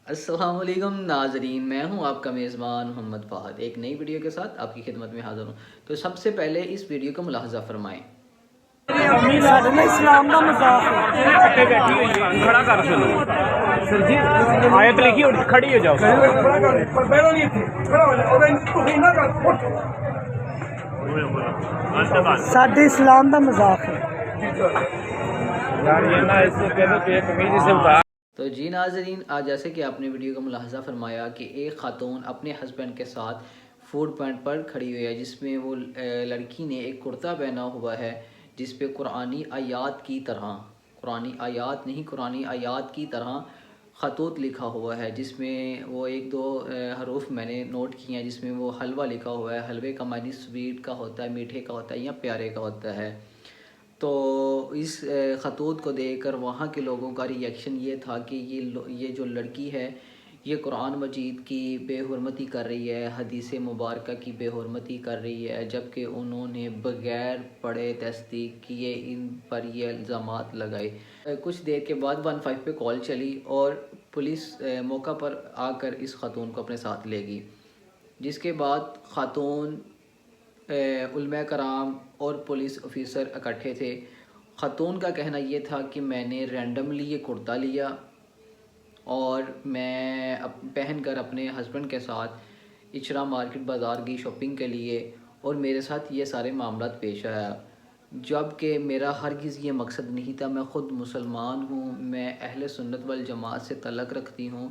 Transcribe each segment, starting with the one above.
السلام علیکم ناظرین، میں ہوں آپ کا میزبان محمد فہد، ایک نئی ویڈیو کے ساتھ آپ کی خدمت میں حاضر ہوں۔ تو سب سے پہلے اس ویڈیو کو ملاحظہ فرمائیں۔ اسلام کا مذاق کھڑا کر سر جی آیت لکھی اور کھڑی ہو جاؤ۔ ساڈے اسلام کا مذاق ہے۔ تو جی ناظرین، آج جیسے کہ آپ نے ویڈیو کا ملاحظہ فرمایا کہ ایک خاتون اپنے ہسبینڈ کے ساتھ فوڈ پوائنٹ پر کھڑی ہوئی ہے، جس میں وہ لڑکی نے ایک کرتا پہنا ہوا ہے جس پہ قرآنی آیات کی طرح، قرآنی آیات نہیں، قرآنی آیات کی طرح خطوط لکھا ہوا ہے، جس میں وہ ایک دو حروف میں نے نوٹ کیے ہیں، جس میں وہ حلوہ لکھا ہوا ہے۔ حلوے کا معنی سویٹ کا ہوتا ہے، میٹھے کا ہوتا ہے یا پیارے کا ہوتا ہے۔ تو اس خطوط کو دیکھ کر وہاں کے لوگوں کا ری ایکشن یہ تھا کہ یہ جو لڑکی ہے یہ قرآن مجید کی بے حرمتی کر رہی ہے، حدیث مبارکہ کی بے حرمتی کر رہی ہے، جبکہ انہوں نے بغیر پڑھے تصدیق کیے ان پر یہ الزامات لگائے۔ کچھ دیر کے بعد 15 پہ کال چلی اور پولیس موقع پر آ کر اس خاتون کو اپنے ساتھ لے گئی، جس کے بعد خاتون، علماء کرام اور پولیس آفیسر اکٹھے تھے۔ خاتون کا کہنا یہ تھا کہ میں نے رینڈملی یہ کرتا لیا اور میں پہن کر اپنے ہسبینڈ کے ساتھ اچرا مارکیٹ بازار گئی شاپنگ کے لیے، اور میرے ساتھ یہ سارے معاملات پیش آیا، جب کہ میرا ہرگز یہ مقصد نہیں تھا۔ میں خود مسلمان ہوں، میں اہل سنت والجماعت سے تعلق رکھتی ہوں،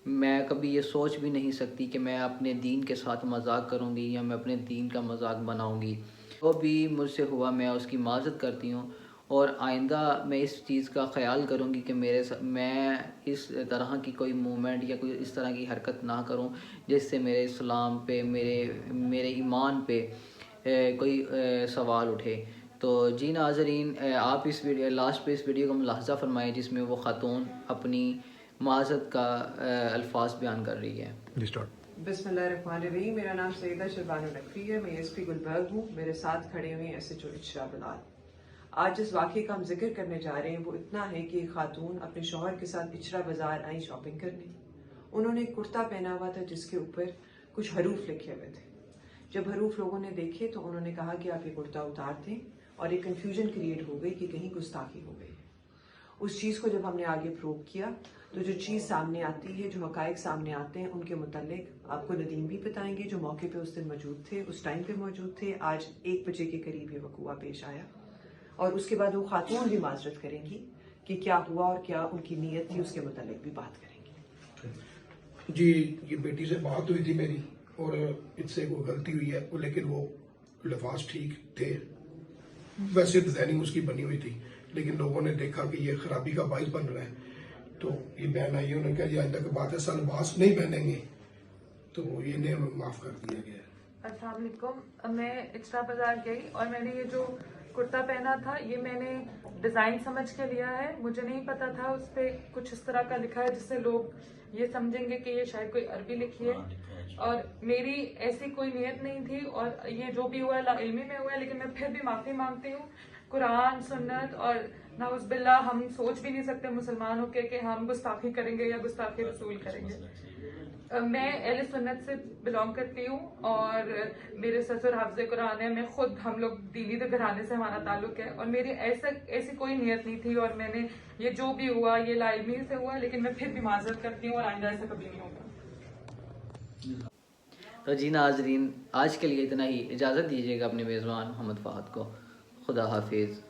میں کبھی یہ سوچ بھی نہیں سکتی کہ میں اپنے دین کے ساتھ مذاق کروں گی یا میں اپنے دین کا مذاق بناؤں گی۔ جو بھی مجھ سے ہوا میں اس کی معذرت کرتی ہوں، اور آئندہ میں اس چیز کا خیال کروں گی کہ میں اس طرح کی کوئی موومنٹ یا کوئی اس طرح کی حرکت نہ کروں جس سے میرے اسلام پہ، میرے ایمان پہ کوئی سوال اٹھے۔ تو جی ناظرین، آپ اس ویڈیو لاسٹ پہ اس ویڈیو کا ملاحظہ فرمائیں جس میں وہ خاتون اپنی معذرت کا الفاظ بیان کر رہی ہے۔ بسم اللہ الرحمن الرحیم۔ میرا نام سیدہ شربانو نقوی ہے، میں ایس پی گلبرگ ہوں، میرے ساتھ کھڑے ہوئے ایس ایچ او اچرا بلال۔ آج جس واقعے کا ہم ذکر کرنے جا رہے ہیں وہ اتنا ہے کہ ایک خاتون اپنے شوہر کے ساتھ اچرا بازار آئی شاپنگ کرنے۔ انہوں نے ایک کرتا پہنا ہوا تھا جس کے اوپر کچھ حروف لکھے ہوئے تھے۔ جب حروف لوگوں نے دیکھے تو انہوں نے کہا کہ آپ یہ کرتا اتار دیں، اور ایک کنفیوژن کریٹ ہو گئی کہ کہیں گستاخی ہو گئی ہے۔ اس چیز کو جب ہم نے آگے پروو کیا تو جو چیز سامنے آتی ہے، جو حقائق سامنے آتے ہیں، ان کے متعلق آپ کو ندیم بھی بتائیں گے جو موقع پہ اس دن موجود تھے، اس ٹائم پہ موجود تھے۔ آج 1 بجے کے قریب یہ وقوعہ پیش آیا، اور اس کے بعد وہ خاتون بھی معذرت کریں گی کہ کیا ہوا اور کیا ان کی نیت تھی، اس کے متعلق بھی بات کریں گی۔ جی، یہ بیٹی سے بات ہوئی تھی میری، اور اس سے کوئی غلطی ہوئی ہے، لیکن وہ لفاظ ٹھیک تھے، ویسے ڈیزائننگ اس کی بنی ہوئی تھی، لیکن لوگوں نے دیکھا کہ یہ خرابی کا باعث بن رہا ہے تو یہ بہن آئی، انہوں نے کہا یہ آئندہ کی بات ہے، سا لباس نہیں پہنیں گے، تو یہ انہیں معاف کر دیا گیا ہے۔ السلام علیکم، میں اچرا بازار گئی اور میں نے یہ جو کرتا پہنا تھا یہ میں نے ڈیزائن سمجھ کے لیا ہے، مجھے نہیں پتا تھا اس پہ کچھ اس طرح کا لکھا ہے جس سے لوگ یہ سمجھیں گے کہ یہ شاید کوئی عربی لکھی ہے، اور میری ایسی کوئی نیت نہیں تھی، اور یہ جو بھی ہوا ہے علمی میں ہوا ہے، لیکن میں پھر بھی معافی مانگتی ہوں۔ قرآن، سنت اور نعوذ باللہ ہم سوچ بھی نہیں سکتے مسلمان ہو کے کہ ہم گستاخی کریں گے یا گستاخی رسول کریں گے۔ میں اہل سنت سے بلانگ کرتی ہوں، اور میرے سسر حافظ قرآن ہے، میں خود، ہم لوگ دینی گھرانے سے ہمارا تعلق ہے، اور میری ایسی کوئی نیت نہیں تھی، اور میں نے یہ جو بھی ہوا یہ لا علمی سے ہوا، لیکن میں پھر بھی معذرت کرتی ہوں اور آئندہ ایسا کبھی نہیں ہوگا۔ تو جی ناظرین، آج کے لیے اتنا ہی، اجازت دیجیے گا اپنے میزبان محمد فہد کو۔ خدا حافظ۔